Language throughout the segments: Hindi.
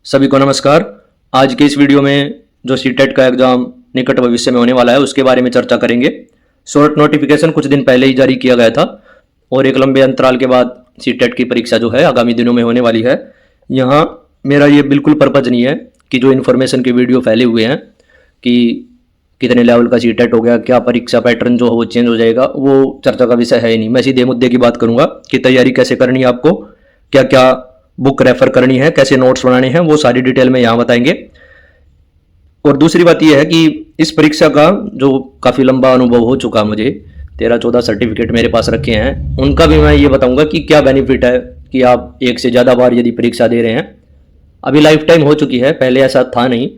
सभी को नमस्कार। आज के इस वीडियो में जो सीटेट का एग्जाम निकट भविष्य में होने वाला है उसके बारे में चर्चा करेंगे। शॉर्ट नोटिफिकेशन कुछ दिन पहले ही जारी किया गया था और एक लंबे अंतराल के बाद सीटेट की परीक्षा जो है आगामी दिनों में होने वाली है। यहाँ मेरा ये बिल्कुल पर्पज नहीं है कि जो इन्फॉर्मेशन के वीडियो फैले हुए हैं कि कितने लेवल का सीटेट हो गया, क्या परीक्षा पैटर्न जो वो चेंज हो जाएगा, वो चर्चा का विषय है ही नहीं। मैं सीधे मुद्दे की बात करूंगा कि तैयारी कैसे करनी है, आपको क्या क्या बुक रेफर करनी है, कैसे नोट्स बनाने हैं, वो सारी डिटेल में यहाँ बताएंगे। और दूसरी बात यह है कि इस परीक्षा का जो काफ़ी लंबा अनुभव हो चुका मुझे, 13-14 सर्टिफिकेट मेरे पास रखे हैं, उनका भी मैं ये बताऊंगा कि क्या बेनिफिट है कि आप एक से ज़्यादा बार यदि परीक्षा दे रहे हैं। अभी लाइफ टाइम हो चुकी है, पहले ऐसा था नहीं।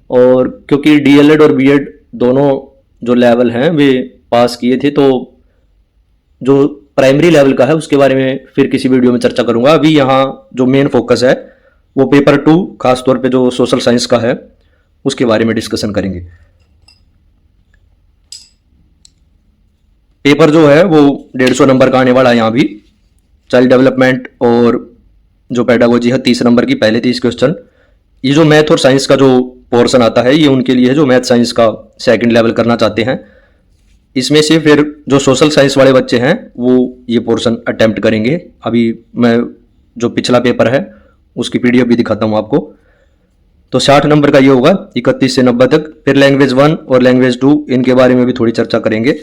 और क्योंकि डीएलएड और बीएड दोनों जो लेवल हैं वे पास किए थे, तो जो प्राइमरी लेवल का है उसके बारे में फिर किसी वीडियो में चर्चा करूंगा। अभी यहाँ जो मेन फोकस है वो पेपर 2 खासतौर पे जो सोशल साइंस का है उसके बारे में डिस्कशन करेंगे। पेपर जो है वो 150 नंबर का आने वाला है। यहाँ भी चाइल्ड डेवलपमेंट और जो पेडागोजी है 30 नंबर की, पहले 30 क्वेश्चन। ये जो मैथ और साइंस का जो पोर्शन आता है ये उनके लिए है जो मैथ साइंस का सेकंड लेवल करना चाहते हैं। इसमें से फिर जो सोशल साइंस वाले बच्चे हैं वो ये पोर्शन अटेम्प्ट करेंगे। अभी मैं जो पिछला पेपर है उसकी पीडीएफ भी दिखाता हूँ आपको। तो 60 नंबर का ये होगा 31 से 90 तक। फिर लैंग्वेज 1 और लैंग्वेज 2 इनके बारे में भी थोड़ी चर्चा करेंगे।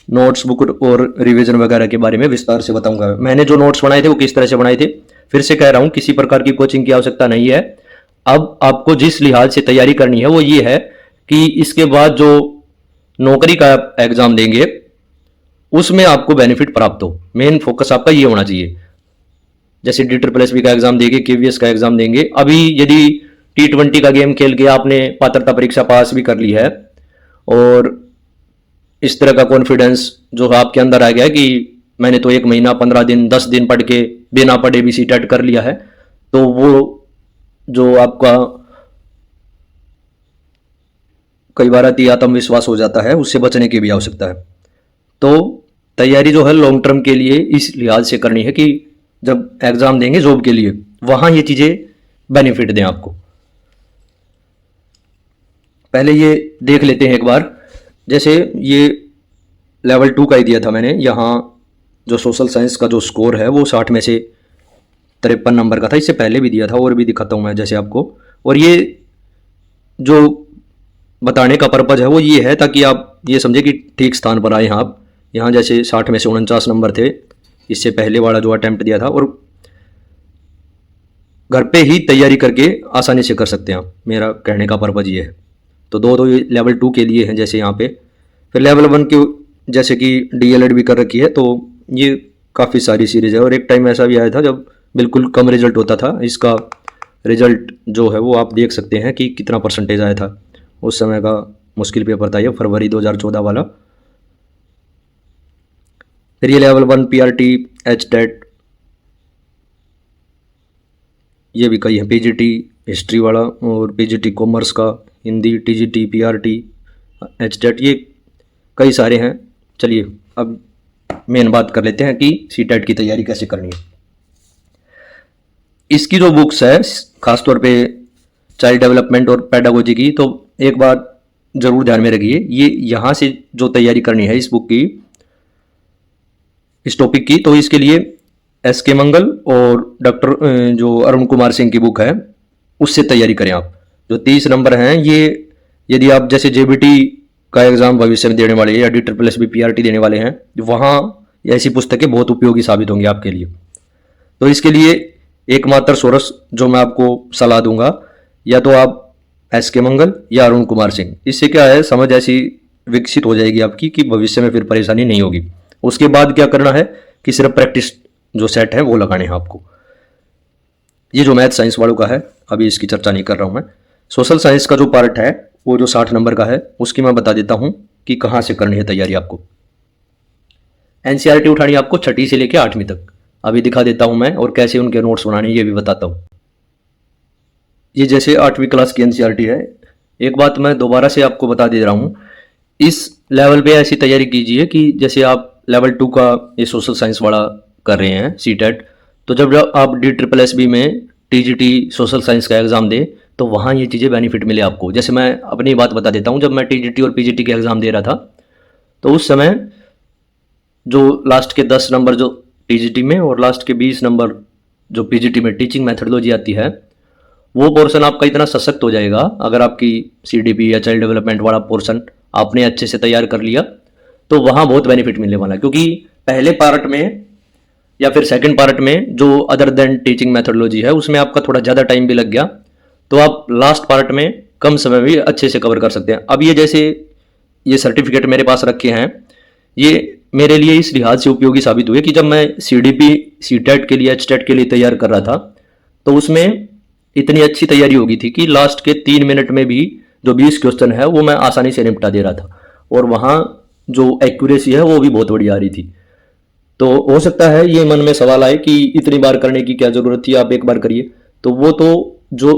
नोट्स बुक और रिवीजन वगैरह के बारे में विस्तार से बताऊंगा। मैंने जो नोट्स बनाए थे वो किस तरह से बनाए थे, फिर से कह रहा हूँ किसी प्रकार की कोचिंग की आवश्यकता नहीं है। अब आपको जिस लिहाज से तैयारी करनी है वो ये है कि इसके बाद जो नौकरी का एग्जाम देंगे उसमें आपको बेनिफिट प्राप्त हो। मेन फोकस आपका ये होना चाहिए। जैसे DSSB का एग्जाम देंगे, KVS का एग्जाम देंगे। अभी यदि T20 का गेम खेल के आपने पात्रता परीक्षा पास भी कर ली है और इस तरह का कॉन्फिडेंस जो आपके अंदर आ गया है कि मैंने तो 1 महीना 15 दिन 10 दिन पढ़ के बिना पढ़े भी सीटेट कर लिया है, तो वो जो आपका कई बार अति आत्मविश्वास हो जाता है उससे बचने की भी आवश्यकता है। तो तैयारी जो है लॉन्ग टर्म के लिए इस लिहाज से करनी है कि जब एग्जाम देंगे जॉब के लिए वहां ये चीजें बेनिफिट दें आपको। पहले ये देख लेते हैं एक बार। जैसे ये लेवल 2 का ही दिया था मैंने। यहाँ जो सोशल साइंस का जो स्कोर है वो 60 में से 53 नंबर का था। इससे पहले भी दिया था और भी दिखाता हूँ मैं जैसे आपको। और ये जो बताने का पर्पज है वो ये है ताकि आप ये समझे कि ठीक स्थान पर आए हैं आप। यहाँ जैसे 60 में से 49 नंबर थे इससे पहले वाला जो अटेम्प्ट दिया था, और घर पे ही तैयारी करके आसानी से कर सकते हैं आप। मेरा कहने का पर्पज ये है। तो दो ये लेवल 2 के लिए हैं जैसे यहाँ पे। फिर लेवल 1 के जैसे कि DLED भी कर रखी है, तो ये काफ़ी सारी सीरीज़ है। और एक टाइम ऐसा भी आया था जब बिल्कुल कम रिजल्ट होता था। इसका रिजल्ट जो है वो आप देख सकते हैं कि कितना परसेंटेज आया था। उस समय का मुश्किल पेपर था ये, फरवरी 2014 वाला। फिर ये लेवल 1 PRT HTET, ये भी कई है। PGT हिस्ट्री वाला और PGT कॉमर्स का, हिंदी, TGT PRT HTET, ये कई सारे हैं। चलिए अब मेन बात कर लेते हैं कि सीटेट की तैयारी कैसे करनी है। इसकी जो बुक्स है खासतौर पे चाइल्ड डेवलपमेंट और पेडागोजी की, तो एक बात जरूर ध्यान में रखिए, ये यहाँ से जो तैयारी करनी है इस बुक की, इस टॉपिक की, तो इसके लिए SK मंगल और डॉक्टर जो अरुण कुमार सिंह की बुक है उससे तैयारी करें आप। जो 30 नंबर हैं ये यदि आप जैसे JBT का एग्जाम भविष्य में देने वाले हैं या DSSB PRT देने वाले हैं, वहाँ ऐसी पुस्तकें बहुत उपयोगी साबित होंगी आपके लिए। तो इसके लिए एकमात्र सोर्स जो मैं आपको सलाह दूंगा, या तो आप SK मंगल या अरुण कुमार सिंह। इससे क्या है, समझ ऐसी विकसित हो जाएगी आपकी कि भविष्य में फिर परेशानी नहीं होगी। उसके बाद क्या करना है कि सिर्फ प्रैक्टिस जो सेट है वो लगाने हैं आपको। ये जो मैथ साइंस वालों का है अभी इसकी चर्चा नहीं कर रहा हूँ मैं। सोशल साइंस का जो पार्ट है वो जो 60 नंबर का है उसकी मैं बता देता हूँ कि कहाँ से करनी है तैयारी आपको। NCERT उठानी है आपको 6ठी से लेकर 8वीं तक। अभी दिखा देता हूँ मैं, और कैसे उनके नोट्स बनाने ये भी बताता हूँ। ये जैसे 8वीं क्लास की NCERT है। एक बात मैं दोबारा से आपको बता दे रहा हूँ, इस लेवल पे ऐसी तैयारी कीजिए कि जैसे आप लेवल 2 का ये सोशल साइंस वाला कर रहे हैं सीटेट, तो जब आप DSSB में टीजीटी सोशल साइंस का एग्ज़ाम दे तो वहाँ ये चीज़ें बेनिफिट मिले आपको। जैसे मैं अपनी बात बता देता हूँ, जब मैं टीजीटी और पीजीटी के एग्ज़ाम दे रहा था तो उस समय जो लास्ट के 10 नंबर जो टीजीटी में और लास्ट के 20 नंबर जो पीजीटी में टीचिंग मैथडोलॉजी आती है, वो पोर्शन आपका इतना सशक्त हो जाएगा अगर आपकी सीडीपी या चाइल्ड डेवलपमेंट वाला पोर्शन आपने अच्छे से तैयार कर लिया तो वहाँ बहुत बेनिफिट मिलने वाला है। क्योंकि पहले पार्ट में या फिर सेकंड पार्ट में जो अदर देन टीचिंग मैथडोलॉजी है उसमें आपका थोड़ा ज़्यादा टाइम भी लग गया, तो आप लास्ट पार्ट में कम समय में भी अच्छे से कवर कर सकते हैं। अब ये जैसे ये सर्टिफिकेट मेरे पास रखे हैं, ये मेरे लिए इस लिहाज से उपयोगी साबित हुए कि जब मैं सीडीपी सीटेट के लिए एचटेट के लिए तैयार कर रहा था तो उसमें इतनी अच्छी तैयारी हो गई थी कि लास्ट के 3 मिनट में भी जो 20 क्वेश्चन है वो मैं आसानी से निपटा दे रहा था और वहाँ जो एक्यूरेसी है वो भी बहुत बढ़िया आ रही थी। तो हो सकता है ये मन में सवाल आए कि इतनी बार करने की क्या ज़रूरत थी, आप एक बार करिए। तो वो तो जो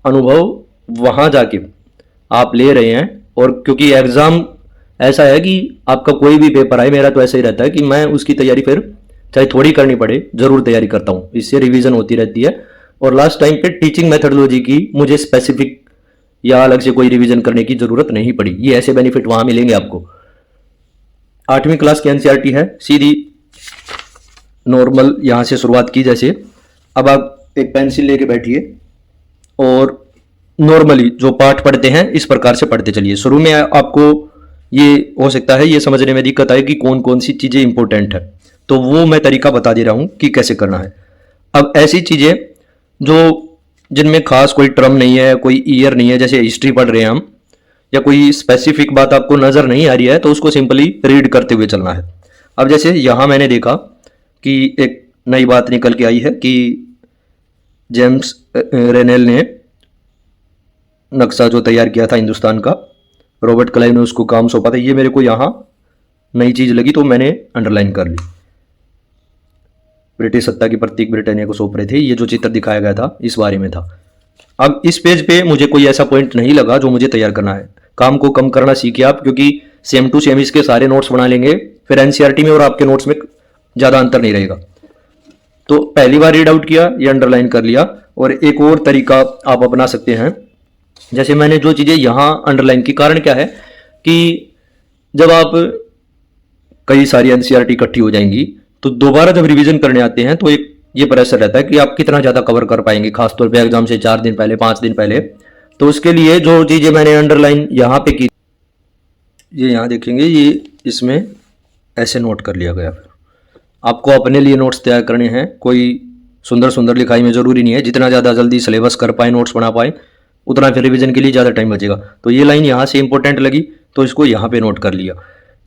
अनुभव वहाँ जाके आप ले रहे हैं, और क्योंकि एग्ज़ाम ऐसा है कि आपका कोई भी पेपर आए, मेरा तो ऐसा ही रहता है कि मैं उसकी तैयारी फिर चाहे थोड़ी करनी पड़े ज़रूर तैयारी करता हूँ, इससे रिवीजन होती रहती है। और लास्ट टाइम पे टीचिंग मेथडोलॉजी की मुझे स्पेसिफिक या अलग से कोई रिवीजन करने की ज़रूरत नहीं पड़ी। ये ऐसे बेनिफिट वहाँ मिलेंगे आपको। 8वीं क्लास की एनसीईआरटी है, सीधी नॉर्मल यहाँ से शुरुआत की। जैसे अब आप एक पेंसिल लेके बैठिए और नॉर्मली जो पाठ पढ़ते हैं इस प्रकार से पढ़ते चलिए। शुरू में आपको ये हो सकता है ये समझने में दिक्कत आए कि कौन कौन सी चीज़ें इंपॉर्टेंट है, तो वो मैं तरीका बता दे रहा हूँ कि कैसे करना है। अब ऐसी चीज़ें जो जिनमें खास कोई टर्म नहीं है, कोई ईयर नहीं है, जैसे हिस्ट्री पढ़ रहे हैं हम, या कोई स्पेसिफिक बात आपको नज़र नहीं आ रही है तो उसको सिंपली रीड करते हुए चलना है। अब जैसे यहाँ मैंने देखा कि एक नई बात निकल के आई है कि जेम्स रेनेल ने नक्शा जो तैयार किया था हिंदुस्तान का, रॉबर्ट क्लाइव ने उसको काम सौंपा था। ये मेरे को यहाँ नई चीज़ लगी तो मैंने अंडरलाइन कर ली। ब्रिटिश सत्ता की प्रतीक ब्रिटानिया को सौंप रहे थे, ये जो चित्र दिखाया गया था इस बारे में था। अब इस पेज पे मुझे कोई ऐसा पॉइंट नहीं लगा जो मुझे तैयार करना है। काम को कम करना सीखिए आप, क्योंकि सेम टू सेम इसके सारे नोट्स बना लेंगे, फिर एनसीईआरटी में और आपके नोट्स में ज़्यादा अंतर नहीं रहेगा। तो पहली बार रीड आउट किया, ये अंडरलाइन कर लिया। और एक और तरीका आप अपना सकते हैं, जैसे मैंने जो चीज़ें यहाँ अंडरलाइन की, कारण क्या है कि जब आप कई सारी एनसीईआरटी इकट्ठी हो जाएंगी तो दोबारा जब रिवीजन करने आते हैं तो एक ये प्रेशर रहता है कि आप कितना ज़्यादा कवर कर पाएंगे, खासतौर पे एग्जाम से 4 दिन पहले 5 दिन पहले। तो उसके लिए जो चीज़ें मैंने अंडरलाइन यहाँ पे की, ये यहाँ देखेंगे, ये इसमें ऐसे नोट कर लिया गया। फिर आपको अपने लिए नोट्स तैयार करने हैं, कोई सुंदर सुंदर लिखाई में ज़रूरी नहीं है। जितना ज़्यादा जल्दी सिलेबस कर पाए, नोट्स बना पाए, उतना फिर रिवीजन के लिए ज़्यादा टाइम बचेगा। तो ये लाइन यहाँ से इंपॉर्टेंट लगी तो इसको यहाँ पे नोट कर लिया।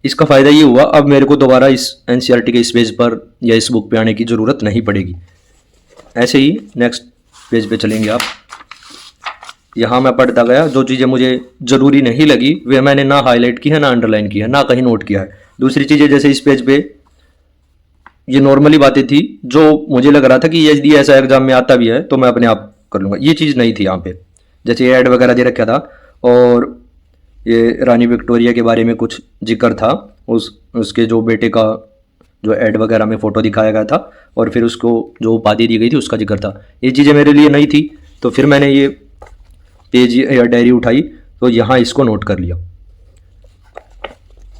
इसका फ़ायदा ये हुआ, अब मेरे को दोबारा इस एनसीईआरटी के इस पेज पर या इस बुक पे आने की ज़रूरत नहीं पड़ेगी। ऐसे ही नेक्स्ट पेज पे चलेंगे आप। यहाँ मैं पढ़ता गया, जो चीज़ें मुझे ज़रूरी नहीं लगी वे मैंने ना हाईलाइट की है, ना अंडरलाइन की है, ना कहीं नोट किया है। दूसरी चीज़ें जैसे इस पेज पे ये नॉर्मली बातें थी जो मुझे लग रहा था कि यदि ऐसा एग्जाम में आता भी है तो मैं अपने आप कर लूँगा, ये चीज़ नहीं थी यहाँ पे। जैसे ऐड वगैरह दे रखा था और ये रानी विक्टोरिया के बारे में कुछ जिक्र था, उसके जो बेटे का जो ऐड वगैरह में फ़ोटो दिखाया गया था और फिर उसको जो उपाधि दी गई थी उसका जिक्र था। ये चीज़ें मेरे लिए नहीं थी तो फिर मैंने ये पेज या डायरी उठाई तो यहाँ इसको नोट कर लिया।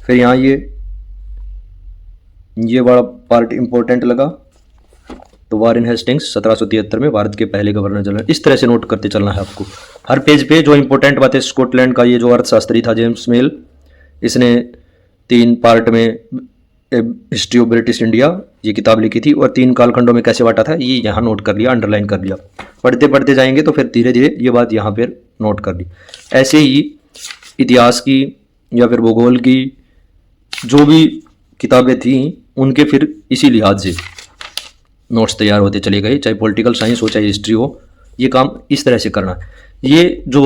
फिर यहाँ ये बड़ा पार्ट इम्पोर्टेंट लगा, तो वारेन हेस्टिंग्स 1773 में भारत के पहले गवर्नर जनरल। इस तरह से नोट करते चलना है आपको हर पेज पे जो इंपॉर्टेंट बातें। स्कॉटलैंड का ये जो अर्थशास्त्री था जेम्स मिल, इसने 3 पार्ट में हिस्ट्री ऑफ ब्रिटिश इंडिया ये किताब लिखी थी और 3 कालखंडों में कैसे बांटा था ये यहाँ नोट कर लिया, अंडरलाइन कर लिया। पढ़ते पढ़ते जाएंगे तो फिर धीरे धीरे ये बात यहाँ पर नोट कर ली। ऐसे ही इतिहास की या फिर भूगोल की जो भी किताबें थी उनके फिर इसी लिहाज से नोट्स तैयार होते चले गए, चाहे पॉलिटिकल साइंस हो चाहे हिस्ट्री हो। ये काम इस तरह से करना है। ये जो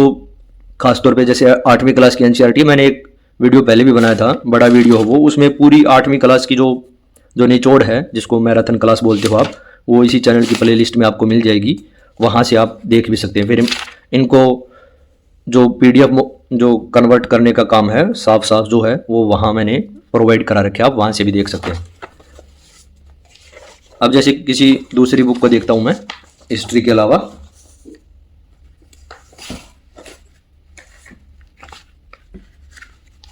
खासतौर पे जैसे 8वीं क्लास की एनसीईआरटी, मैंने एक वीडियो पहले भी बनाया था, बड़ा वीडियो हो वो, उसमें पूरी 8वीं क्लास की जो निचोड़ है, जिसको मैराथन क्लास बोलते हो आप, वो इसी चैनल की प्ले लिस्ट में आपको मिल जाएगी, वहाँ से आप देख भी सकते हैं। फिर इनको जो PDF जो कन्वर्ट करने का काम है साफ साफ जो है वो वहाँ मैंने प्रोवाइड करा रखे, आप वहाँ से भी देख सकते हैं। अब जैसे किसी दूसरी बुक को देखता हूँ मैं हिस्ट्री के अलावा,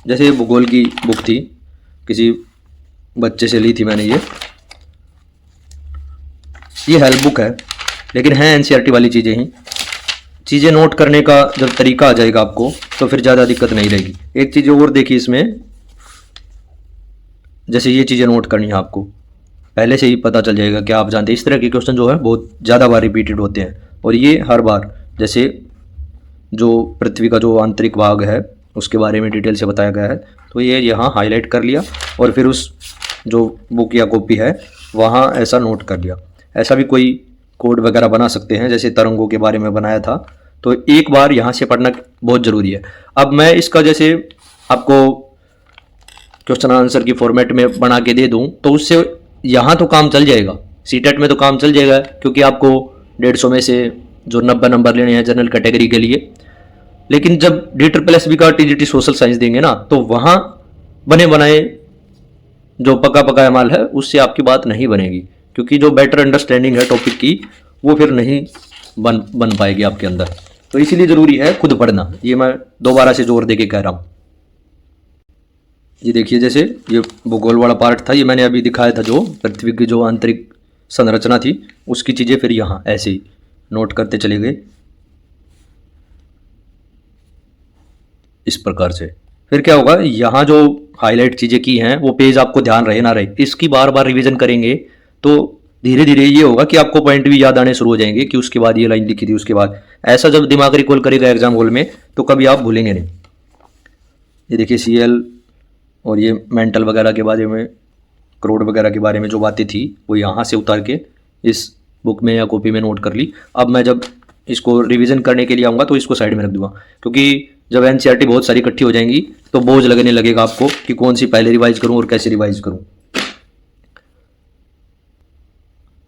जैसे भूगोल की बुक थी, किसी बच्चे से ली थी मैंने। ये हेल्प बुक है, लेकिन है एनसीईआरटी वाली चीज़ें ही। चीज़ें नोट करने का जब तरीका आ जाएगा आपको तो फिर ज़्यादा दिक्कत नहीं रहेगी। एक चीज़ और देखिए इसमें, जैसे ये चीज़ें नोट करनी है आपको, पहले से ही पता चल जाएगा कि आप जानते हैं। इस तरह के क्वेश्चन जो है बहुत ज़्यादा बार रिपीटेड होते हैं, और ये हर बार, जैसे जो पृथ्वी का जो आंतरिक भाग है उसके बारे में डिटेल से बताया गया है, तो ये यहाँ हाईलाइट कर लिया और फिर उस जो बुक या कॉपी है वहाँ ऐसा नोट कर लिया। ऐसा भी कोई कोड वगैरह बना सकते हैं, जैसे तरंगों के बारे में बनाया था, तो एक बार यहाँ से पढ़ना बहुत ज़रूरी है। अब मैं इसका जैसे आपको क्वेश्चन आंसर की फॉर्मेट में बना के दे दूं तो उससे यहाँ तो काम चल जाएगा, सीटेट में तो काम चल जाएगा, क्योंकि आपको 150 में से जो 90 नंबर लेने हैं जनरल कैटेगरी के लिए। लेकिन जब DSSB का टीजीटी सोशल साइंस देंगे ना, तो वहाँ बने बनाए जो पका पकाया माल है उससे आपकी बात नहीं बनेगी, क्योंकि जो बेटर अंडरस्टैंडिंग है टॉपिक की वो फिर नहीं बन पाएगी आपके अंदर। तो इसीलिए ज़रूरी है खुद पढ़ना, ये मैं दोबारा से जोर दे के कह रहा हूँ। ये देखिए, जैसे ये भूगोल वाला पार्ट था, ये मैंने अभी दिखाया था, जो पृथ्वी की जो आंतरिक संरचना थी उसकी चीज़ें फिर यहाँ ऐसे ही नोट करते चले गए इस प्रकार से। फिर क्या होगा, यहाँ जो हाईलाइट चीज़ें की हैं वो पेज आपको ध्यान रहे ना रहे, इसकी बार बार रिवीजन करेंगे तो धीरे धीरे ये होगा कि आपको पॉइंट भी याद आने शुरू हो जाएंगे कि उसके बाद ये लाइन लिखी थी, उसके बाद ऐसा जब दिमाग रिकॉल करेगा एग्जाम हॉल में तो कभी आप भूलेंगे नहीं। ये देखिए CL और ये मेंटल वगैरह के बारे में, करोड़ वगैरह के बारे में जो बातें थी वो यहाँ से उतार के इस बुक में या कॉपी में नोट कर ली। अब मैं जब इसको रिवीजन करने के लिए आऊँगा तो इसको साइड में रख दूंगा, क्योंकि जब एनसीईआरटी बहुत सारी इकट्ठी हो जाएंगी तो बोझ लगने लगेगा आपको कि कौन सी पहले रिवाइज करूँ और कैसे रिवाइज करूँ।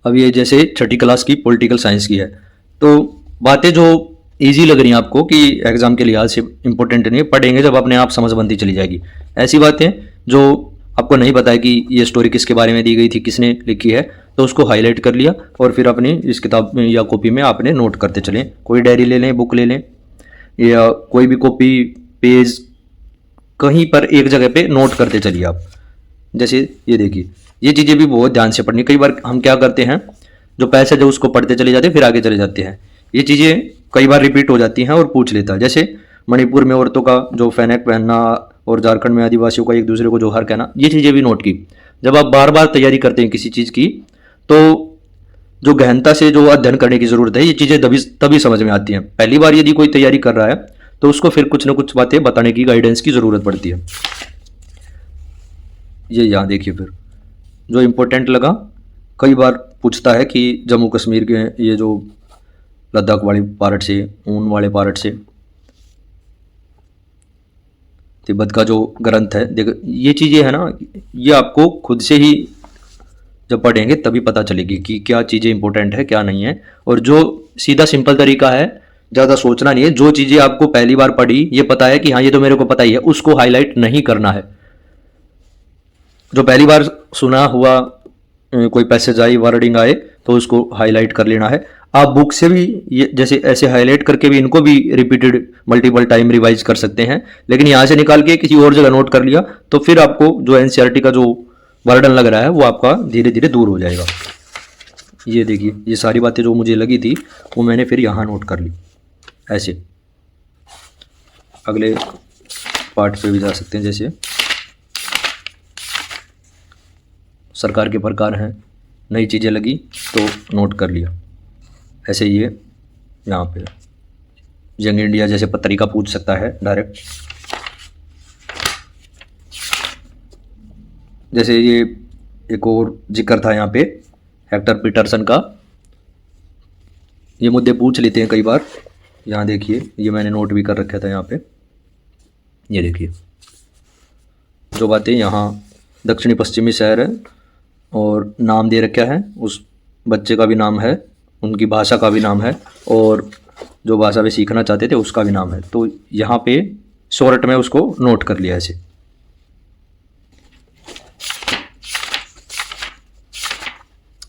अब ये जैसे 6ठी क्लास की पॉलिटिकल साइंस की है, तो बातें जो इजी लग रही हैं आपको कि एग्जाम के लिहाज से इंपॉर्टेंट नहीं है, पढ़ेंगे जब अपने आप समझ बनती चली जाएगी। ऐसी बातें जो आपको नहीं पता है कि ये स्टोरी किसके बारे में दी गई थी, किसने लिखी है, तो उसको हाईलाइट कर लिया और फिर अपनी इस किताब में या कॉपी में आपने नोट करते चलें। कोई डायरी ले लें, बुक ले लें, या कोई भी कॉपी पेज कहीं पर एक जगह पे नोट करते चलिए आप। जैसे ये देखिए, ये चीज़ें भी बहुत ध्यान से पढ़नी। कई बार हम क्या करते हैं, जो पैसेज है उसको पढ़ते चले जाते हैं फिर आगे चले जाते हैं, ये चीज़ें कई बार रिपीट हो जाती हैं और पूछ लेता है। जैसे मणिपुर में औरतों का जो फैनक पहनना और झारखंड में आदिवासियों का एक दूसरे को जोहार कहना, ये चीज़ें भी नोट की। जब आप बार बार तैयारी करते हैं किसी चीज़ की तो जो गहनता से जो अध्ययन करने की ज़रूरत है, ये चीज़ें तभी समझ में आती हैं। पहली बार यदि कोई तैयारी कर रहा है तो उसको फिर कुछ ना कुछ बातें बताने की, गाइडेंस की ज़रूरत पड़ती है। ये यहाँ देखिए, फिर जो इम्पोर्टेंट लगा, कई बार पूछता है कि जम्मू कश्मीर के ये जो लद्दाख वाले पार्ट से, ऊन वाले पार्ट से, तिब्बत का जो ग्रंथ है, देखो ये चीज़ें है ना, ये आपको खुद से ही जब पढ़ेंगे तभी पता चलेगी कि क्या चीज़ें इंपॉर्टेंट है क्या नहीं है। और जो सीधा सिंपल तरीका है, ज़्यादा सोचना नहीं है, जो चीज़ें आपको पहली बार पढ़ी ये पता है कि हाँ ये तो मेरे को पता ही है, उसको हाईलाइट नहीं करना है। जो पहली बार सुना हुआ कोई पैसेज आई, वर्डिंग आए, तो उसको हाईलाइट कर लेना है। आप बुक से भी ये जैसे ऐसे हाईलाइट करके भी इनको भी रिपीटेड मल्टीपल टाइम रिवाइज कर सकते हैं, लेकिन यहाँ से निकाल के किसी और जगह नोट कर लिया तो फिर आपको जो एनसीईआरटी का जो बर्डन लग रहा है वो आपका धीरे धीरे दूर हो जाएगा। ये देखिए, ये सारी बातें जो मुझे लगी थी वो मैंने फिर यहाँ नोट कर ली। ऐसे अगले पार्ट पे भी जा सकते हैं, जैसे सरकार के प्रकार हैं, नई चीज़ें लगी तो नोट कर लिया। ऐसे ये यहाँ पे यंग इंडिया जैसे पत्रिका पूछ सकता है डायरेक्ट। जैसे ये एक और जिक्र था यहाँ पे हेक्टर पीटरसन का, ये मुद्दे पूछ लेते हैं कई बार। यहाँ देखिए, ये मैंने नोट भी कर रखा था यहाँ पे। ये देखिए जो बातें यहाँ दक्षिणी पश्चिमी शहर है और नाम दे रखा है, उस बच्चे का भी नाम है, उनकी भाषा का भी नाम है और जो भाषा वे सीखना चाहते थे उसका भी नाम है। तो यहाँ पे शॉर्ट में उसको नोट कर लिया ऐसे।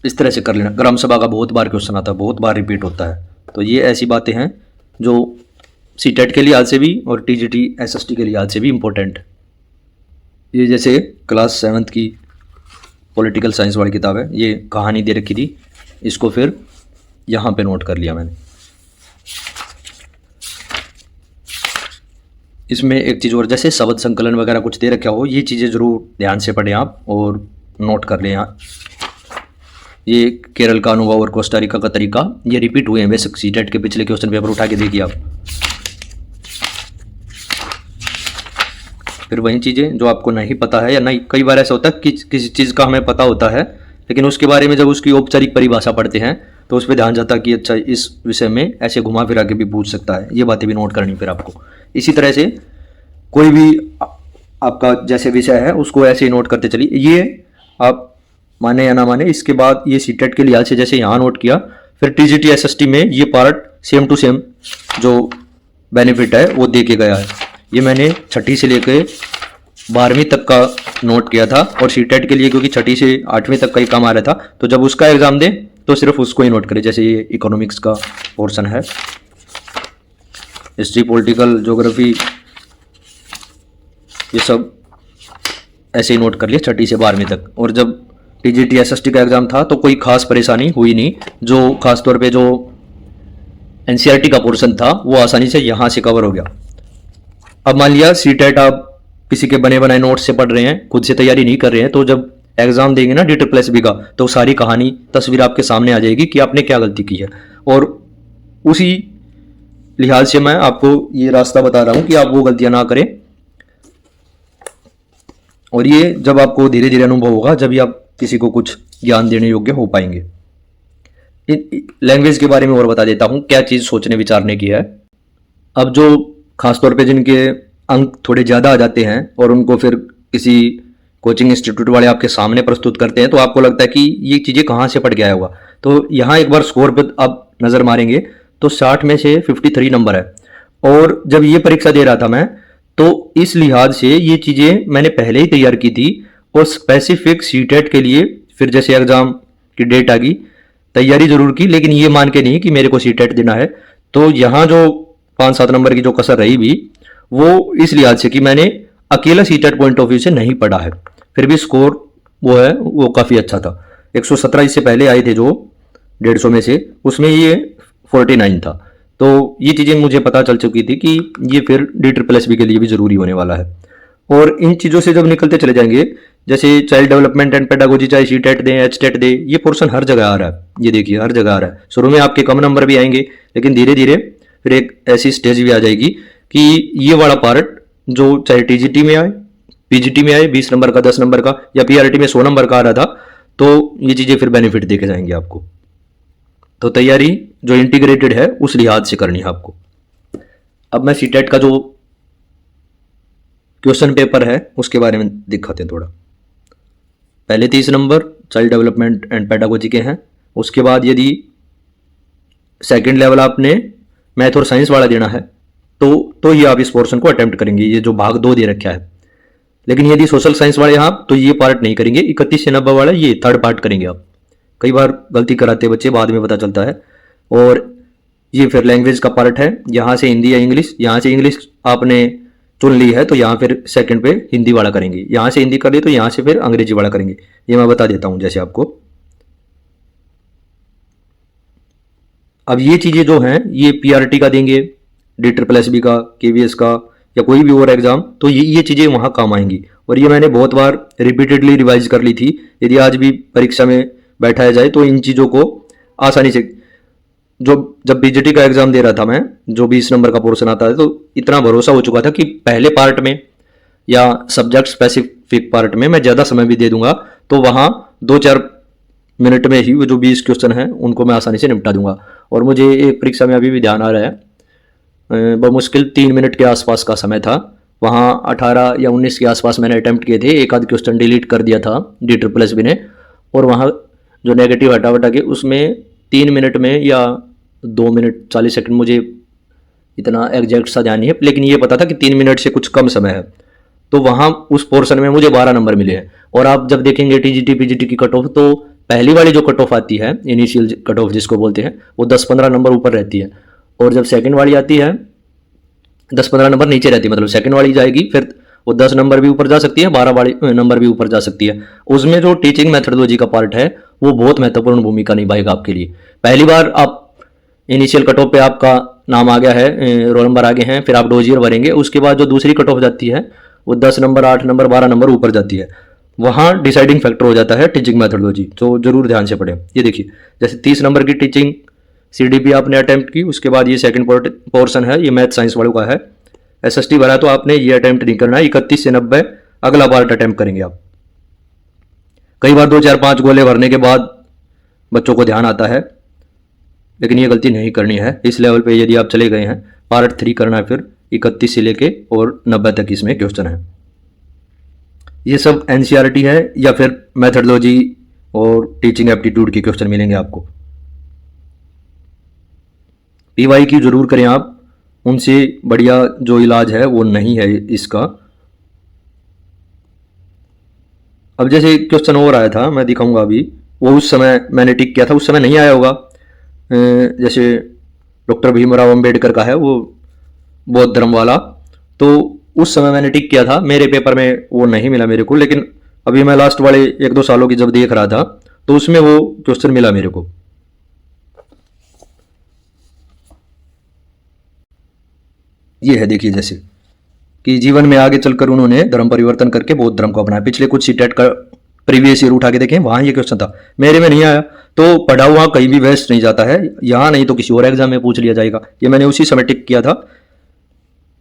इस तरह से कर लेना। ग्राम सभा का बहुत बार क्वेश्चन आता है, बहुत बार रिपीट होता है। तो ये ऐसी बातें हैं जो सीटेट के लिहाज से भी और टीजीटी एसएसटी के लिहाज से भी इम्पोर्टेंट है। ये जैसे क्लास 7th की पॉलिटिकल साइंस वाली किताब है, ये कहानी दे रखी थी, इसको फिर यहाँ पे नोट कर लिया मैंने। इसमें एक चीज़ और, जैसे शब्द संकलन वगैरह कुछ दे रखा हो, ये चीज़ें ज़रूर ध्यान से पढ़ें आप और नोट कर लें यहाँ। ये केरल का अनुभव और कोस्टारिका का तरीका, ये रिपीट हुए हैं बेसिक सीटेट के पिछले क्वेश्चन पेपर उठा के देखिए आप। फिर वही चीज़ें जो आपको नहीं पता है या नहीं, कई बार ऐसा होता है कि किसी चीज़ का हमें पता होता है लेकिन उसके बारे में जब उसकी औपचारिक परिभाषा पढ़ते हैं तो उस पर ध्यान जाता है कि अच्छा इस विषय में ऐसे घुमा फिरा के भी पूछ सकता है, ये बातें भी नोट करनी फिर आपको। इसी तरह से कोई भी आपका जैसे विषय है उसको ऐसे ही नोट करते चलिए। ये आप माने या ना माने, इसके बाद ये सीटेट के लिहाज से जैसे यहाँ नोट किया, फिर टीजीटी एसएसटी में ये पार्ट सेम टू सेम जो बेनिफिट है वो दे के गया है। ये मैंने 6ठी से लेकर 12वीं तक का नोट किया था और सीटेट के लिए क्योंकि 6ठी से 8वीं तक का ही काम आ रहा था, तो जब उसका एग्जाम दे तो सिर्फ उसको ही नोट करें। जैसे ये इकोनॉमिक्स का पोर्शन है, हिस्ट्री, पॉलिटिकल, ज्योग्राफी, ये सब ऐसे ही नोट कर लिया 6ठी से 12वीं तक। और जब टीजीटी एसएसटी का एग्जाम था तो कोई खास परेशानी हुई नहीं, जो खास तौर पे जो एनसीईआरटी का पोर्शन था वो आसानी से यहाँ से कवर हो गया। अब मान लिया सीटेट आप किसी के बने बनाए नोट्स से पढ़ रहे हैं, खुद से तैयारी नहीं कर रहे हैं, तो जब एग्जाम देंगे ना DSSB का, तो सारी कहानी तस्वीर आपके सामने आ जाएगी कि आपने क्या गलती की है। और उसी लिहाज से मैं आपको ये रास्ता बता रहा हूं कि आप वो गलतियां ना करें। और ये जब आपको धीरे धीरे अनुभव होगा, जब भी आप किसी को कुछ ज्ञान देने योग्य हो पाएंगे। लैंग्वेज के बारे में और बता देता हूं क्या चीज़ सोचने विचारने की है। अब जो खासतौर पे जिनके अंक थोड़े ज़्यादा आ जाते हैं और उनको फिर किसी कोचिंग इंस्टीट्यूट वाले आपके सामने प्रस्तुत करते हैं, तो आपको लगता है कि ये चीज़ें कहाँ से पढ़ के आया होगा। तो यहाँ एक बार स्कोर पर आप नज़र मारेंगे तो 60 में से 53 नंबर है। और जब ये परीक्षा दे रहा था मैं, तो इस लिहाज से ये चीज़ें मैंने पहले ही तैयार की थी और स्पेसिफिक सीटेट के लिए फिर जैसे एग्ज़ाम की डेट आ गई तैयारी जरूर की, लेकिन ये मान के नहीं कि मेरे को सीटेट देना है। तो यहाँ जो 5-7 नंबर की जो कसर रही भी वो इस लिहाज से कि मैंने अकेला सीटेट पॉइंट ऑफ व्यू से नहीं पढ़ा है, फिर भी स्कोर वो है वो काफ़ी अच्छा था। 117 इससे पहले आए थे जो 150 में से, उसमें ये 49 था। तो ये चीज़ें मुझे पता चल चुकी थी कि ये फिर DSSB के लिए भी ज़रूरी होने वाला है। और इन चीज़ों से जब निकलते चले जाएंगे, जैसे चाइल्ड डेवलपमेंट एंड पेडागोजी, चाहे सीटेट दें, एचटेट दें, ये पोर्शन हर जगह आ रहा है। ये देखिए हर जगह आ रहा है। शुरू में आपके कम नंबर भी आएंगे, लेकिन धीरे धीरे फिर एक ऐसी स्टेज भी आ जाएगी कि ये वाला पार्ट जो चाहे टीजीटी में आए, पीजीटी में आए 20 नंबर का, 10 नंबर का, या पीआरटी में 100 नंबर का आ रहा था, तो ये चीज़ें फिर बेनिफिट देके जाएंगे आपको। तो तैयारी जो इंटीग्रेटेड है उस लिहाज से करनी है आपको। अब मैं सीटेट का जो क्वेश्चन पेपर है उसके बारे में दिखाते हैं थोड़ा। पहले 30 number child development and pedagogy के हैं। उसके बाद यदि सेकंड लेवल आपने मैथ और साइंस वाला देना है तो ये आप इस पोर्शन को अटेम्प्ट करेंगे, ये जो भाग 2 दे रखा है। लेकिन यदि सोशल साइंस वाले आप तो ये पार्ट नहीं करेंगे। 31 से 90 वाला ये थर्ड पार्ट करेंगे आप। कई बार गलती कराते बच्चे, बाद में पता चलता है। और ये फिर लैंग्वेज का पार्ट है, यहाँ से हिंदी या इंग्लिश। यहाँ से इंग्लिश आपने चुन ली है तो यहाँ फिर सेकंड पे हिंदी वाला करेंगे, यहाँ से हिंदी कर ली तो यहाँ से फिर अंग्रेजी वाला करेंगे। ये मैं बता देता हूँ जैसे आपको। अब ये चीज़ें जो हैं ये पीआरटी का देंगे, DSSB का, KVS का, या कोई भी और एग्जाम, तो ये चीज़ें वहाँ काम आएंगी। और ये मैंने बहुत बार रिपीटेडली रिवाइज कर ली थी। यदि आज भी परीक्षा में बैठाया जाए तो इन चीज़ों को आसानी से, जब बीजेटी का एग्जाम दे रहा था मैं, जो 20 नंबर का पोर्शन आता है, तो इतना भरोसा हो चुका था कि पहले पार्ट में या सब्जेक्ट स्पेसिफिक पार्ट में मैं ज़्यादा समय भी दे दूंगा तो वहाँ 2-4 मिनट में ही वो जो 20 क्वेश्चन हैं उनको मैं आसानी से निपटा दूंगा। और मुझे एक परीक्षा में अभी भी ध्यान आ रहा है, बमुश्किल 3 मिनट के आसपास का समय था, वहाँ 18 या 19 के आसपास मैंने अटैम्प्ट किए थे। एक आध क्वेश्चन डिलीट कर दिया था DSSB ने, और वहाँ जो नेगेटिव हटा के उसमें 3 मिनट में या 2 मिनट 40 सेकंड, मुझे इतना एग्जैक्ट सा ध्यान नहीं है, लेकिन ये पता था कि 3 मिनट से कुछ कम समय है। तो वहाँ उस पोर्शन में मुझे 12 नंबर मिले हैं। और आप जब देखेंगे टीजीटी पीजीटी की कट ऑफ, तो पहली वाली जो कट ऑफ आती है, इनिशियल कट ऑफ जिसको बोलते हैं, वो 10-15 नंबर ऊपर रहती है। और जब सेकंड वाली आती है 10-15 नंबर नीचे रहती है, मतलब सेकंड वाली जाएगी फिर वो 10 नंबर भी ऊपर जा सकती है, 12 वाली नंबर भी ऊपर जा सकती है। उसमें जो टीचिंग मेथडोलॉजी का पार्ट है वो बहुत महत्वपूर्ण भूमिका निभाएगा आपके लिए। पहली बार आप इनिशियल कट ऑफ पे आपका नाम आ गया है, रोल नंबर आ गए हैं, फिर आप डोजियर भरेंगे, उसके बाद जो दूसरी कट ऑफ जाती है वो 10 नंबर, 8 नंबर, 12 नंबर ऊपर जाती है। वहाँ डिसाइडिंग फैक्टर हो जाता है टीचिंग मेथडोलॉजी, तो जरूर ध्यान से पढ़ें। ये देखिए, जैसे 30 नंबर की टीचिंग CDP आपने अटेम्प्ट की, उसके बाद ये सेकंड पोर्शन है, ये मैथ साइंस वालों का है। SST भरा तो आपने ये अटेम्प्ट नहीं करना है, 31 से 90 अगला पार्ट अटेम्प्ट करेंगे आप। कई बार 2, 4, 5 गोले भरने के बाद बच्चों को ध्यान आता है, लेकिन ये गलती नहीं करनी है। इस लेवल पे यदि आप चले गए हैं, पार्ट 3 करना है, फिर 31 से लेके और 90 तक इसमें क्वेश्चन है। ये सब NCERT है या फिर मेथडोलॉजी और टीचिंग एप्टीट्यूड के क्वेश्चन मिलेंगे आपको। PY की जरूर करें आप, उनसे बढ़िया जो इलाज है वो नहीं है इसका। अब जैसे क्वेश्चन और आया था, मैं दिखाऊंगा अभी, वो उस समय मैंने टिक किया था, उस समय नहीं आया होगा। जैसे डॉक्टर भीमराव अंबेडकर का है वो बौद्ध धर्म वाला, तो उस समय मैंने टिक किया था, मेरे पेपर में वो नहीं मिला मेरे को। लेकिन अभी मैं लास्ट वाले 1-2 सालों की जब देख रहा था तो उसमें वो क्वेश्चन मिला मेरे को। ये है, देखिए, जैसे कि जीवन में आगे चलकर उन्होंने धर्म परिवर्तन करके बौद्ध धर्म को अपनाया। पिछले कुछ सीटेट का प्रीवियस ईयर उठा के देखें, वहां ये क्वेश्चन था, मेरे में नहीं आया। तो पढ़ा हुआ कहीं भी वेस्ट नहीं जाता है, यहाँ नहीं तो किसी और एग्जाम में पूछ लिया जाएगा। ये मैंने उसी समय टिक किया था,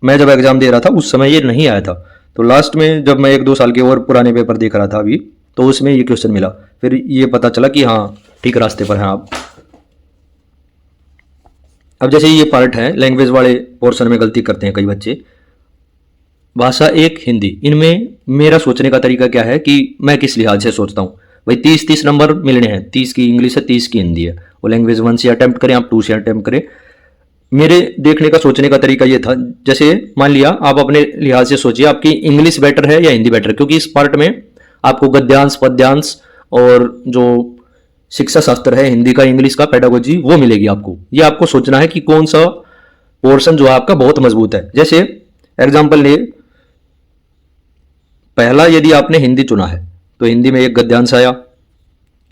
मैं जब एग्जाम दे रहा था उस समय ये नहीं आया था। तो लास्ट में जब मैं 1-2 साल के और पुराने पेपर देख रहा था अभी, तो उसमें ये क्वेश्चन मिला, फिर ये पता चला कि हाँ ठीक रास्ते पर हैं आप। अब जैसे ये पार्ट है, लैंग्वेज वाले पोर्शन में गलती करते हैं कई बच्चे। भाषा 1 हिंदी, इनमें मेरा सोचने का तरीका क्या है कि मैं किस लिहाज से सोचता हूँ। भाई 30-30 नंबर मिलने हैं, 30 की इंग्लिश है, 30 की हिंदी है। वो लैंग्वेज 1 से अटेम्प्ट करें आप, 2 से अटेम्प्ट करें। मेरे देखने का सोचने का तरीका ये था, जैसे मान लिया आप अपने लिहाज से सोचिए आपकी इंग्लिश बेटर है या हिंदी बेटर है, क्योंकि इस पार्ट में आपको गद्यांश, पद्यांश और जो शिक्षा शास्त्र है हिंदी का, इंग्लिश का, पेडागोजी, वो मिलेगी आपको। ये आपको सोचना है कि कौन सा पोर्शन जो है आपका बहुत मजबूत है। जैसे एग्जाम्पल ले, पहला यदि आपने हिंदी चुना है तो हिंदी में एक गद्यांश आया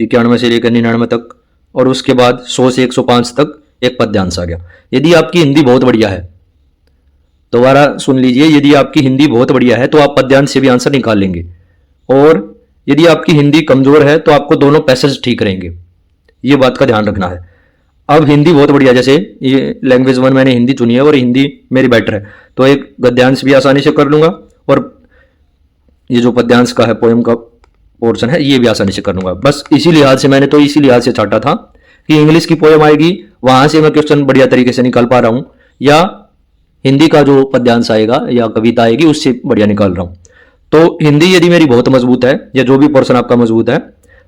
91 से लेकर 99 तक, और उसके बाद 100 से 105 तक एक पद्यांश आ गया। यदि आपकी हिंदी बहुत बढ़िया है, दोबारा सुन लीजिए, यदि आपकी हिंदी बहुत बढ़िया है तो आप पद्यांश से भी आंसर निकाल लेंगे, और यदि आपकी हिंदी कमजोर है तो आपको दोनों पैसेज ठीक रहेंगे। ये बात का ध्यान रखना है। अब हिंदी बहुत बढ़िया, जैसे ये लैंग्वेज 1 मैंने हिंदी चुनी है और हिंदी मेरी बेटर है, तो एक गद्यांश भी आसानी से कर लूंगा, और ये जो पद्यांश का है, पोएम का पोर्शन है, ये भी आसानी से कर लूंगा। बस इसी लिहाज से मैंने तो इसी लिहाज से चाटा था कि इंग्लिश की पोएम आएगी, वहां से मैं क्वेश्चन बढ़िया तरीके से निकाल पा रहा हूं, या हिंदी का जो पद्यांश आएगा या कविता आएगी उससे बढ़िया निकाल रहा हूं। तो हिंदी यदि मेरी बहुत मजबूत है, या जो भी पोर्शन आपका मजबूत है,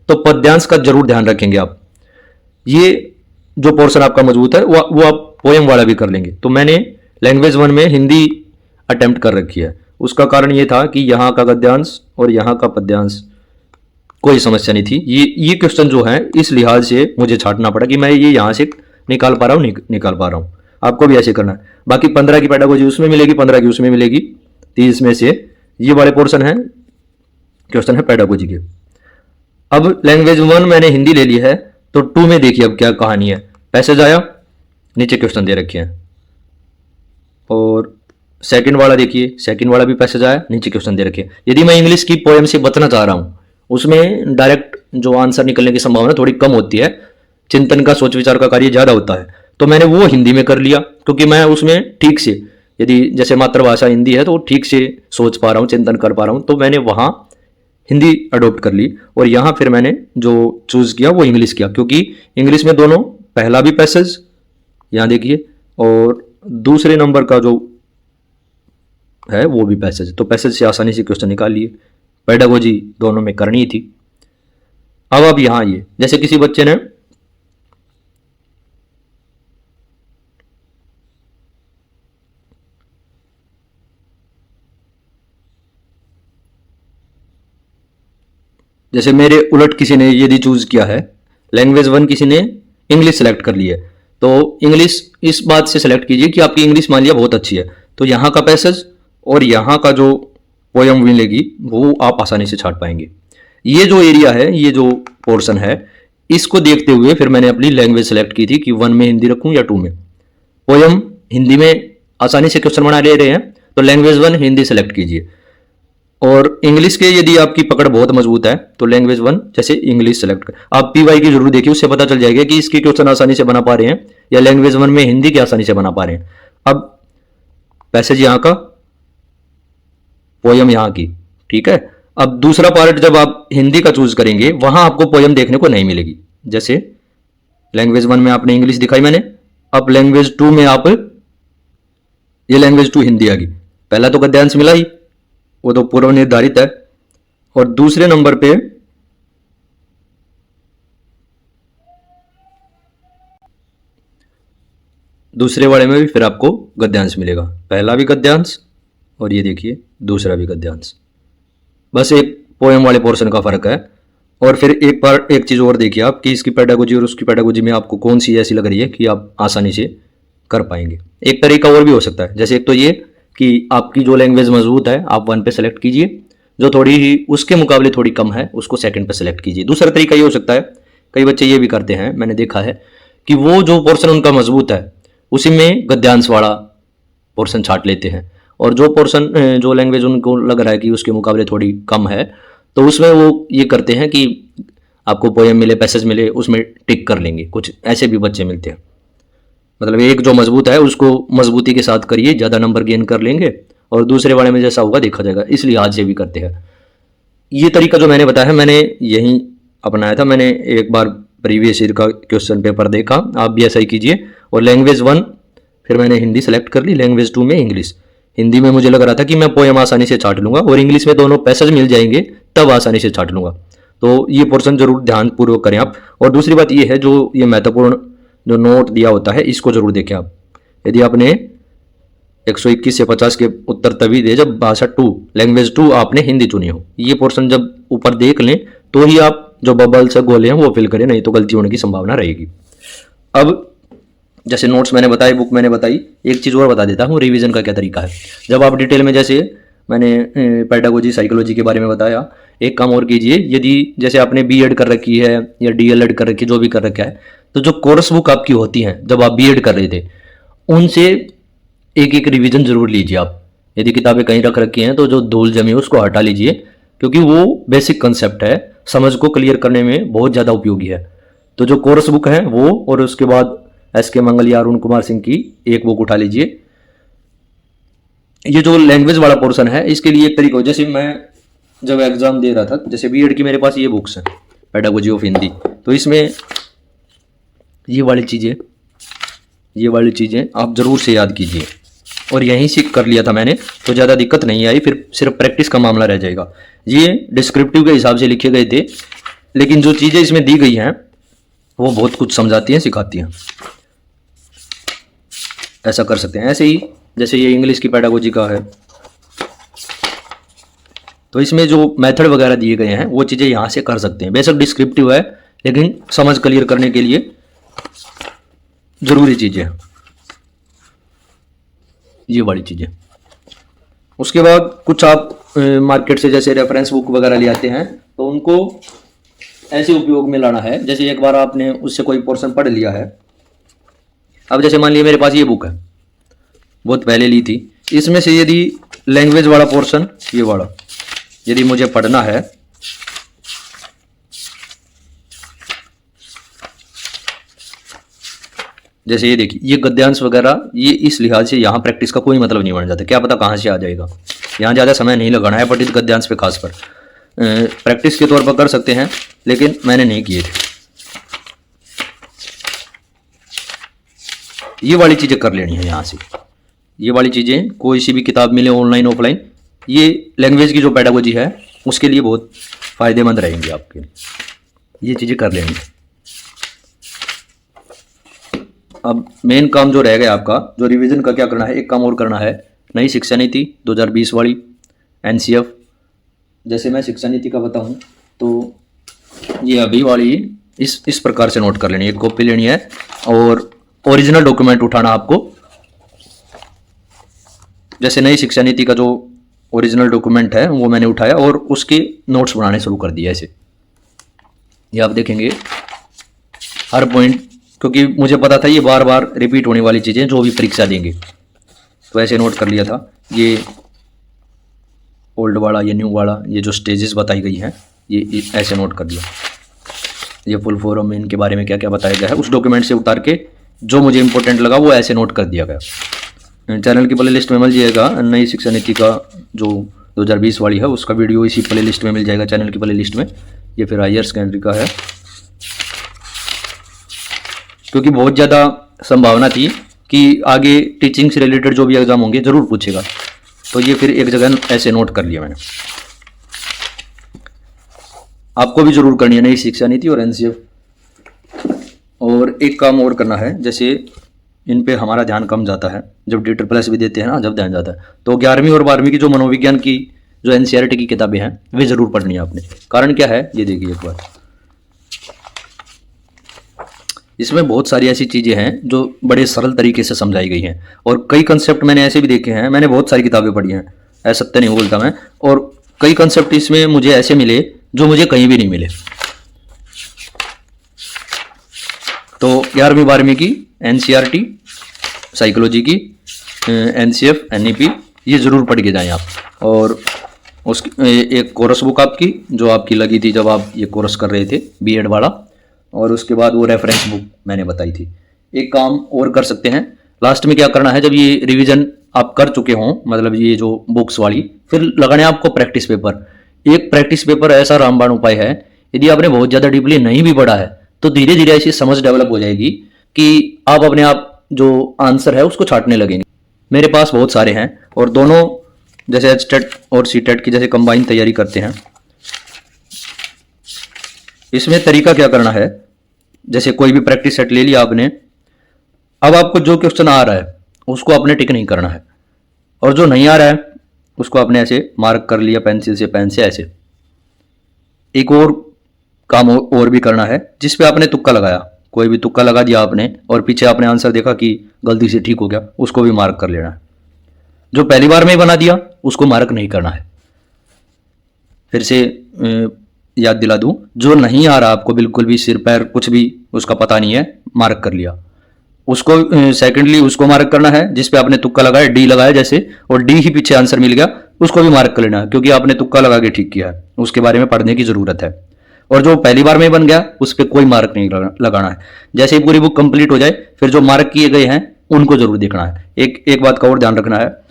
तो पद्यांश का जरूर ध्यान रखेंगे आप। ये जो पोर्शन आपका मजबूत है वो आप पोएम वाला भी कर लेंगे। तो मैंने लैंग्वेज 1 में हिंदी अटेम्प्ट कर रखी है, उसका कारण ये था कि यहाँ का गद्यांश और यहाँ का पद्यांश कोई समस्या नहीं थी। ये क्वेश्चन जो है इस लिहाज से मुझे छांटना पड़ा कि मैं ये यहाँ से निकाल पा रहा हूँ, निकाल पा रहा हूँ। आपको भी ऐसे करना है। बाकी 15 की पेडागोजी उसमें मिलेगी, 15 की उसमें मिलेगी, 30 में से ये वाले पोर्शन है, क्वेश्चन है पेडागोजी के। अब लैंग्वेज 1 मैंने हिंदी ले ली है, तो 2 में देखिए अब क्या कहानी है। पैसेज आया, नीचे क्वेश्चन दे रखे हैं, और सेकंड वाला देखिए, सेकंड वाला भी पैसेज आया, नीचे क्वेश्चन दे रखे। यदि मैं इंग्लिश की पोएम से बचना चाह रहा हूं, उसमें डायरेक्ट जो आंसर निकलने की संभावना थोड़ी कम होती है, चिंतन का, सोच विचार का कार्य ज्यादा होता है, तो मैंने वो हिंदी में कर लिया, क्योंकि मैं उसमें ठीक से, यदि जैसे मातृभाषा हिंदी है तो ठीक से सोच पा रहा हूँ, चिंतन कर पा रहा हूँ, तो मैंने वहां हिंदी अडोप्ट कर ली। और यहां फिर मैंने जो चूज किया वो इंग्लिश किया, क्योंकि इंग्लिश में दोनों, पहला भी पैसेज यहां देखिए और दूसरे नंबर का जो है वो भी पैसेज, तो पैसेज से आसानी से क्वेश्चन निकाल लिए। पेडागोजी दोनों में करनी थी। अब यहां ये, जैसे किसी बच्चे ने जैसे मेरे उलट किसी ने यदि चूज किया है लैंग्वेज 1, किसी ने इंग्लिश सेलेक्ट कर ली है, तो इंग्लिश इस बात से सेलेक्ट कीजिए कि आपकी इंग्लिश मान लिया बहुत अच्छी है, तो यहाँ का पैसेज और यहाँ का जो पोयम मिलेगी वो आप आसानी से छाट पाएंगे। ये जो एरिया है, ये जो पोर्शन है, इसको देखते हुए फिर मैंने अपनी लैंग्वेज सेलेक्ट की थी कि 1 में हिंदी रखूं या 2 में। पोयम हिंदी में आसानी से क्वेश्चन बना ले रहे हैं तो लैंग्वेज 1 हिंदी सेलेक्ट कीजिए, और इंग्लिश के यदि आपकी पकड़ बहुत मजबूत है तो लैंग्वेज 1 जैसे इंग्लिश सेलेक्ट कर। आप पीवाई की जरूर देखिए, उससे पता चल जाएगा कि इसके क्वेश्चन आसानी से बना पा रहे हैं या लैंग्वेज 1 में हिंदी के आसानी से बना पा रहे हैं। अब पैसेज यहाँ का, पोयम यहाँ की, ठीक है। अब दूसरा पार्ट जब आप हिंदी का चूज करेंगे वहां आपको पोयम देखने को नहीं मिलेगी। जैसे लैंग्वेज 1 में आपने इंग्लिश दिखाई मैंने, अब लैंग्वेज 2 में आप, ये लैंग्वेज 2 हिंदी आ गई। पहला तो गद्यांश मिला ही, वो तो पूर्व निर्धारित है, और दूसरे नंबर पे दूसरे वाले में भी फिर आपको गद्यांश मिलेगा। पहला भी गद्यांश और ये देखिए दूसरा भी गद्यांश, बस एक पोएम वाले पोर्शन का फर्क है। और फिर एक चीज और देखिए आप कि इसकी पेडागोजी और उसकी पेडागोजी में आपको कौन सी ऐसी लग रही है कि आप आसानी से कर पाएंगे। एक तरीका और भी हो सकता है, जैसे एक तो ये कि आपकी जो लैंग्वेज मजबूत है आप 1 पे सेलेक्ट कीजिए, जो थोड़ी ही उसके मुकाबले थोड़ी कम है उसको 2nd पे सेलेक्ट कीजिए। दूसरा तरीका ये हो सकता है, कई बच्चे ये भी करते हैं, मैंने देखा है कि वो जो पोर्शन उनका मजबूत है उसी में गद्यांश वाला पोर्शन छाट लेते हैं, और जो पोर्शन जो लैंग्वेज उनको लग रहा है कि उसके मुकाबले थोड़ी कम है तो उसमें वो ये करते हैं कि आपको पोएम मिले, पैसेज मिले, उसमें टिक कर लेंगे। कुछ ऐसे भी बच्चे मिलते हैं, मतलब एक जो मजबूत है उसको मजबूती के साथ करिए, ज़्यादा नंबर गेन कर लेंगे, और दूसरे वाले में जैसा होगा देखा जाएगा, इसलिए आज से भी करते हैं। ये तरीका जो मैंने बताया है मैंने यही अपनाया था। मैंने एक बार प्रीवियस ईयर का क्वेश्चन पेपर देखा, आप भी ऐसा ही कीजिए। और लैंग्वेज 1 फिर मैंने हिंदी सेलेक्ट कर ली, लैंग्वेज 2 में इंग्लिश। हिंदी में मुझे लग रहा था कि मैं पोएम आसानी से छाट लूंगा, और इंग्लिश में दोनों पैसेज मिल जाएंगे तब आसानी से छाट लूंगा। तो ये पोर्शन जरूर ध्यानपूर्वक करें आप। और दूसरी बात ये है, जो ये महत्वपूर्ण जो नोट दिया होता है इसको जरूर देखें आप। यदि आपने 121 से 50 के उत्तर तभी दे जब भाषा 2 लैंग्वेज 2 आपने हिंदी चुनी हो। ये पोर्शन जब ऊपर देख लें तो ही आप जो बबल्स गोले हैं वो फिल करें, नहीं तो गलती होने की संभावना रहेगी। अब जैसे नोट्स मैंने बताए, बुक मैंने बताई, एक चीज़ और बता देता हूँ रिवीजन का क्या तरीका है। जब आप डिटेल में, जैसे मैंने पेडागोजी साइकोलॉजी के बारे में बताया, एक काम और कीजिए, यदि जैसे आपने बीएड कर रखी है या डीएलएड कर रखी है, जो भी कर रखा है, तो जो कोर्स बुक आपकी होती हैं जब आप बीएड कर रहे थे उनसे एक एक रिवीजन जरूर लीजिए आप। यदि किताबें कहीं रख रखी हैं तो जो धूल जमी है उसको हटा लीजिए, क्योंकि वो बेसिक कंसेप्ट है, समझ को क्लियर करने में बहुत ज़्यादा उपयोगी है। तो जो कोर्स बुक है वो, और उसके बाद एसके मंगल या अरुण कुमार सिंह की एक बुक उठा लीजिए। ये जो लैंग्वेज वाला पोर्शन है इसके लिए एक तरीका हो, जैसे मैं जब एग्जाम दे रहा था, जैसे बीएड की मेरे पास ये बुक्स हैं पेडागोजी ऑफ हिंदी, तो इसमें ये वाली चीज़ें आप ज़रूर से याद कीजिए। और यहीं से कर लिया था मैंने तो ज़्यादा दिक्कत नहीं आई, फिर सिर्फ प्रैक्टिस का मामला रह जाएगा। ये डिस्क्रिप्टिव के हिसाब से लिखे गए थे, लेकिन जो चीज़ें इसमें दी गई हैं वो बहुत कुछ समझाती हैं, सिखाती हैं। ऐसा कर सकते हैं। ऐसे ही जैसे ये इंग्लिश की पेडागोजी का है, तो इसमें जो मेथड वगैरह दिए गए हैं वो चीज़ें यहाँ से कर सकते हैं। बेशक डिस्क्रिप्टिव है लेकिन समझ क्लियर करने के लिए ज़रूरी चीज़ें, ये वाली चीज़ें। उसके बाद कुछ आप मार्केट से जैसे रेफरेंस बुक वगैरह ले आते हैं तो उनको ऐसे उपयोग में लाना है, जैसे एक बार आपने उससे कोई पोर्शन पढ़ लिया है। अब जैसे मान लिया मेरे पास ये बुक है, बहुत पहले ली थी, इसमें से यदि लैंग्वेज वाला पोर्शन ये वाला यदि मुझे पढ़ना है, जैसे ये देखिए ये गद्यांश वगैरह, ये इस लिहाज से यहाँ प्रैक्टिस का कोई मतलब नहीं बन जाता, क्या पता कहाँ से आ जाएगा। यहाँ ज़्यादा समय नहीं लगाना है पठित गद्यांश पे, खास पर प्रैक्टिस के तौर पर कर सकते हैं, लेकिन मैंने नहीं किए थे। ये वाली चीज़ें कर लेनी है यहाँ से, ये वाली चीज़ें कोई सी भी किताब मिले ऑनलाइन ऑफलाइन, ये लैंग्वेज की जो पेडागोजी है उसके लिए बहुत फ़ायदेमंद रहेंगी आपके, ये चीज़ें कर लेंगे। अब मेन काम जो रह गया आपका, जो रिवीजन का क्या करना है, एक काम और करना है, नई शिक्षा नीति 2020 वाली एनसीएफ। जैसे मैं शिक्षा नीति का बताऊं तो ये अभी वाली इस प्रकार से नोट कर लेनी है, एक कॉपी लेनी है और ओरिजिनल डॉक्यूमेंट उठाना आपको। जैसे नई शिक्षा नीति का जो ओरिजिनल डॉक्यूमेंट है वो मैंने उठाया और उसके नोट्स बनाने शुरू कर दिया ऐसे। ये आप देखेंगे हर पॉइंट, क्योंकि मुझे पता था ये बार बार रिपीट होने वाली चीज़ें जो भी परीक्षा देंगे, तो ऐसे नोट कर लिया था। ये ओल्ड वाला, ये न्यू वाला, ये जो स्टेजेस बताई गई हैं ये ऐसे नोट कर दिया। ये फुल फॉर्म में इनके बारे में क्या क्या बताया गया है उस डॉक्यूमेंट से उतार के जो मुझे इंपॉर्टेंट लगा वो ऐसे नोट कर दिया गया। चैनल की प्ले लिस्ट में मिल जाएगा नई शिक्षा नीति का जो 2020 वाली है उसका वीडियो इसी प्ले लिस्ट में मिल जाएगा, चैनल की प्ले लिस्ट में। ये फिर हायर सेकेंडरी का है, क्योंकि बहुत ज़्यादा संभावना थी कि आगे टीचिंग से रिलेटेड जो भी एग्ज़ाम होंगे ज़रूर पूछेगा, तो ये फिर एक जगह ऐसे नोट कर लिया मैंने। आपको भी जरूर करनी है नई शिक्षा नीति और एनसीएफ। और एक काम और करना है, जैसे इन पे हमारा ध्यान कम जाता है जब डी प्लस भी देते हैं ना, जब ध्यान जाता है, तो 11वीं और 12वीं की जो मनोविज्ञान की जो एनसीईआरटी की किताबें हैं वे ज़रूर पढ़नी है आपने। कारण क्या है ये देखिए एक बार, इसमें बहुत सारी ऐसी चीज़ें हैं जो बड़े सरल तरीके से समझाई गई हैं, और कई कंसेप्ट मैंने ऐसे भी देखे हैं, मैंने बहुत सारी किताबें पढ़ी हैं, ऐसा सत्य नहीं बोलता मैं, और कई कंसेप्ट इसमें मुझे ऐसे मिले जो मुझे कहीं भी नहीं मिले। तो 11वीं 12वीं की एनसीईआरटी, साइकोलॉजी की, एनसीएफ, एनईपी ये ज़रूर पढ़ के जाएं आप। और उस एक कोर्स बुक आपकी जो आपकी लगी थी जब आप ये कोर्स कर रहे थे बीएड वाला, और उसके बाद वो रेफरेंस बुक मैंने बताई थी। एक काम और कर सकते हैं, लास्ट में क्या करना है, जब ये रिवीजन आप कर चुके हों, मतलब ये जो बुक्स वाली, फिर लगाने आपको प्रैक्टिस पेपर। एक प्रैक्टिस पेपर ऐसा रामबाण उपाय है, यदि आपने बहुत ज़्यादा डीपली नहीं भी पढ़ा है तो धीरे धीरे ऐसी समझ डेवलप हो जाएगी कि आप अपने आप जो आंसर है उसको छांटने लगेंगे। मेरे पास बहुत सारे हैं, और दोनों जैसे एचटेट और सीटेट की जैसे कंबाइन तैयारी करते हैं, इसमें तरीका क्या करना है, जैसे कोई भी प्रैक्टिस सेट ले लिया आपने, अब आपको जो क्वेश्चन आ रहा है उसको आपने टिक नहीं करना है, और जो नहीं आ रहा है उसको आपने ऐसे मार्क कर लिया पेंसिल से, पेन से ऐसे। एक और काम और भी करना है, जिस पे आपने तुक्का लगाया, कोई भी तुक्का लगा दिया आपने और पीछे आपने आंसर देखा कि गलती से ठीक हो गया, उसको भी मार्क कर लेना है। जो पहली बार में ही बना दिया उसको मार्क नहीं करना है। फिर से याद दिला दूं, जो नहीं आ रहा आपको बिल्कुल भी, सिर पैर कुछ भी उसका पता नहीं है, मार्क कर लिया, उसको सेकेंडली उसको मार्क करना है जिस पे आपने तुक्का लगाया, डी लगाया जैसे, और डी ही पीछे आंसर मिल गया, उसको भी मार्क कर लेना है, क्योंकि आपने तुक्का लगा के ठीक किया है, उसके बारे में पढ़ने की जरूरत है। और जो पहली बार में बन गया उस पर कोई मार्क नहीं लगाना है। जैसे ही पूरी बुक कंप्लीट हो जाए फिर जो मार्क किए गए हैं उनको जरूर देखना है। एक बात का और ध्यान रखना है,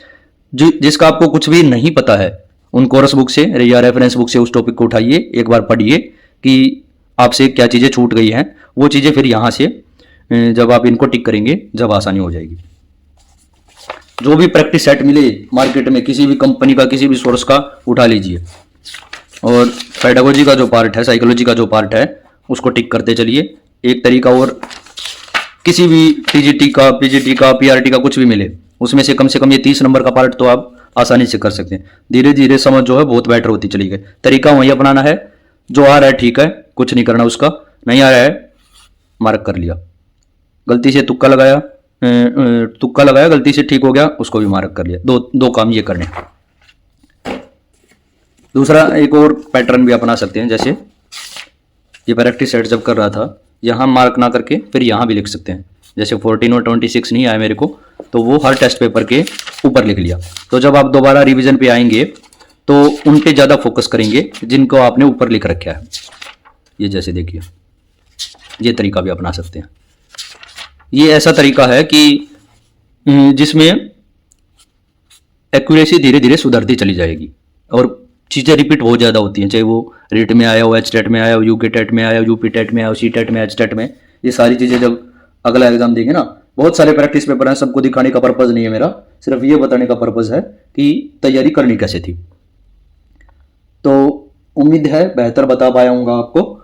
जिसका आपको कुछ भी नहीं पता है, उन कोर्स बुक से या रेफरेंस बुक से उस टॉपिक को उठाइए, एक बार पढ़िए कि आपसे क्या चीज़ें छूट गई हैं, वो चीज़ें फिर यहाँ से जब आप इनको टिक करेंगे जब आसानी हो जाएगी। जो भी प्रैक्टिस सेट मिले मार्केट में, किसी भी कंपनी का, किसी भी सोर्स का, उठा लीजिए। और पेडागोजी का जो पार्ट है, साइकोलॉजी का जो पार्ट है, उसको टिक करते चलिए। एक तरीका और, किसी भी टीजीटी का, पीजीटी का, पीआरटी का कुछ भी मिले, उसमें से कम ये 30 नंबर का पार्ट तो आप आसानी से कर सकते हैं। धीरे धीरे समझ जो है बहुत बेटर होती चली गई। तरीका वही अपनाना है, जो आ रहा है ठीक है, कुछ नहीं करना, उसका नहीं आ रहा है मार्क कर लिया, गलती से तुक्का लगाया गलती से ठीक हो गया, उसको भी मार्क कर लिया। दो काम ये करने। दूसरा एक और पैटर्न भी अपना सकते हैं, जैसे ये प्रैक्टिस सेट जब कर रहा था यहाँ मार्क ना करके फिर यहाँ भी लिख सकते हैं। जैसे 14 और 26 नहीं आया मेरे को, तो वो हर टेस्ट पेपर के ऊपर लिख लिया। तो जब आप दोबारा रिवीजन पे आएंगे तो उन पे ज़्यादा फोकस करेंगे जिनको आपने ऊपर लिख रखा है। ये जैसे देखिए, ये तरीका भी अपना सकते हैं। ये ऐसा तरीका है कि जिसमें एक्यूरेसी धीरे धीरे सुधरती चली जाएगी, और चीज़ें रिपीट बहुत ज़्यादा होती हैं, चाहे वो रीट में आया हो, एचटेट में आया हो, यूके टेट में आया हो, यूपी टेट में आया हो, सी टेट में, एच टेट में, ये सारी चीज़ें जब अगला एग्जाम देंगे ना, बहुत सारे प्रैक्टिस पेपर हैं, सबको दिखाने का पर्पज़ नहीं है मेरा, सिर्फ ये बताने का पर्पज़ है कि तैयारी करनी कैसे थी। तो उम्मीद है बेहतर बता पाया हूँगा आपको।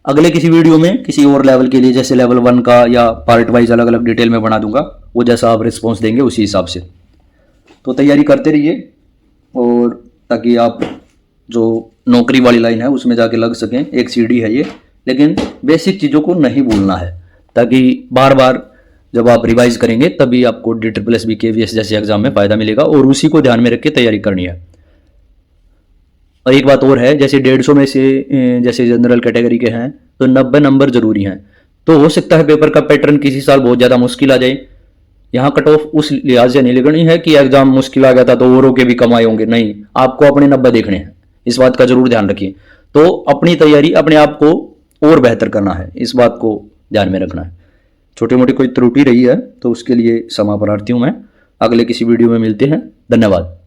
अगले किसी वीडियो में किसी और लेवल के लिए, जैसे लेवल 1 का या पार्ट वाइज अलग अलग डिटेल में बना दूंगा, वो जैसा आप रिस्पॉन्स देंगे उसी हिसाब से। तो तैयारी करते रहिए, और ताकि आप जो नौकरी वाली लाइन है उसमें जाके लग सकें। एक सीढ़ी है ये, लेकिन बेसिक चीज़ों को नहीं भूलना है, ताकि बार बार जब आप रिवाइज करेंगे तभी आपको DSSS, BKVS जैसे एग्जाम में फ़ायदा मिलेगा, और उसी को ध्यान में रख के तैयारी करनी है। और एक बात और है, जैसे 150 में से जैसे जनरल कैटेगरी के हैं तो 90 नंबर जरूरी हैं। तो हो सकता है पेपर का पैटर्न किसी साल बहुत ज़्यादा मुश्किल आ जाए। यहाँ कट ऑफ उस लिहाज से नहीं लगनी है कि एग्जाम मुश्किल आ गया था तो औरों के भी कम आए होंगे, नहीं, आपको अपने 90 देखने हैं, इस बात का जरूर ध्यान रखिए। तो अपनी तैयारी अपने आप को और बेहतर करना है, इस बात को ध्यान में रखना है। छोटी मोटी कोई त्रुटि रही है तो उसके लिए क्षमा प्रार्थी हूँ मैं। अगले किसी वीडियो में मिलते हैं, धन्यवाद।